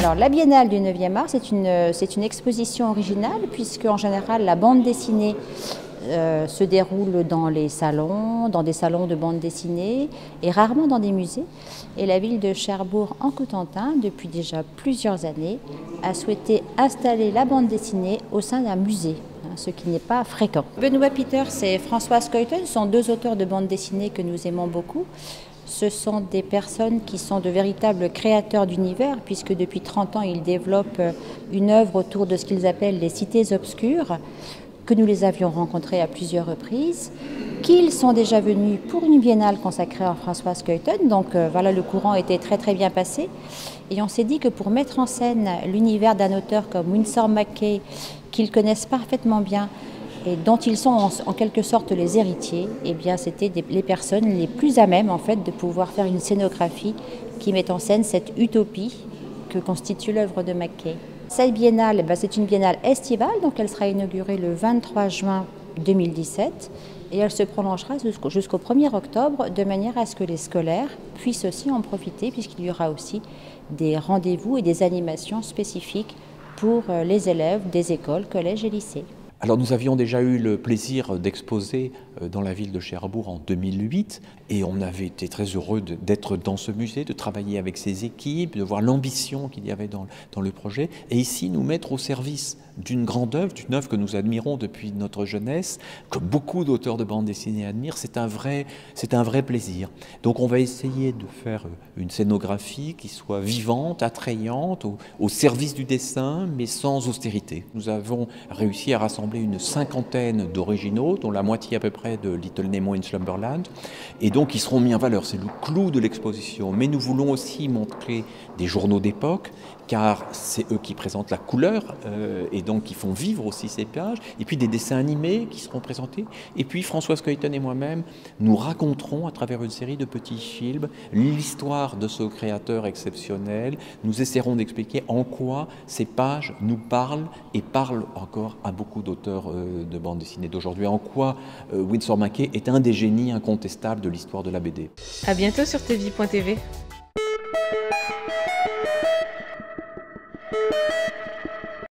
Alors la Biennale du 9e art, c'est une exposition originale puisque en général la bande dessinée se déroule dans des salons de bande dessinée et rarement dans des musées. Et la ville de Cherbourg en Cotentin, depuis déjà plusieurs années, a souhaité installer la bande dessinée au sein d'un musée, ce qui n'est pas fréquent. Benoît Peters et Françoise Coyton sont deux auteurs de bande dessinée que nous aimons beaucoup. Ce sont des personnes qui sont de véritables créateurs d'univers, puisque depuis 30 ans, ils développent une œuvre autour de ce qu'ils appellent les cités obscures, que nous les avions rencontrés à plusieurs reprises, qu'ils sont déjà venus pour une biennale consacrée à Françoise Coyton. Donc voilà, le courant était très bien passé. Et on s'est dit que pour mettre en scène l'univers d'un auteur comme Winsor McCay, qu'ils connaissent parfaitement bien, et dont ils sont en quelque sorte les héritiers, eh bien c'était les personnes les plus à même en fait de pouvoir faire une scénographie qui met en scène cette utopie que constitue l'œuvre de McCay. Cette biennale, c'est une biennale estivale, donc elle sera inaugurée le 23 juin 2017 et elle se prolongera jusqu'au 1er octobre de manière à ce que les scolaires puissent aussi en profiter puisqu'il y aura aussi des rendez-vous et des animations spécifiques pour les élèves des écoles, collèges et lycées. Alors nous avions déjà eu le plaisir d'exposer dans la ville de Cherbourg en 2008 et on avait été très heureux d'être dans ce musée, de travailler avec ses équipes, de voir l'ambition qu'il y avait dans le projet et ici nous mettre au service d'une grande œuvre, d'une œuvre que nous admirons depuis notre jeunesse, que beaucoup d'auteurs de bande dessinée admirent, c'est un vrai plaisir. Donc on va essayer de faire une scénographie qui soit vivante, attrayante, au service du dessin mais sans austérité. Nous avons réussi à rassembler une cinquantaine d'originaux, dont la moitié à peu près de Little Nemo in Slumberland, et donc ils seront mis en valeur. C'est le clou de l'exposition. Mais nous voulons aussi montrer des journaux d'époque, car c'est eux qui présentent la couleur et donc qui font vivre aussi ces pages, et puis des dessins animés qui seront présentés. Et puis Françoise Coyton et moi-même, nous raconterons à travers une série de petits films l'histoire de ce créateur exceptionnel. Nous essaierons d'expliquer en quoi ces pages nous parlent et parlent encore à beaucoup d'auteurs de bande dessinée d'aujourd'hui, en quoi Winsor McCay est un des génies incontestables de l'histoire de la BD. À bientôt sur tv.tv.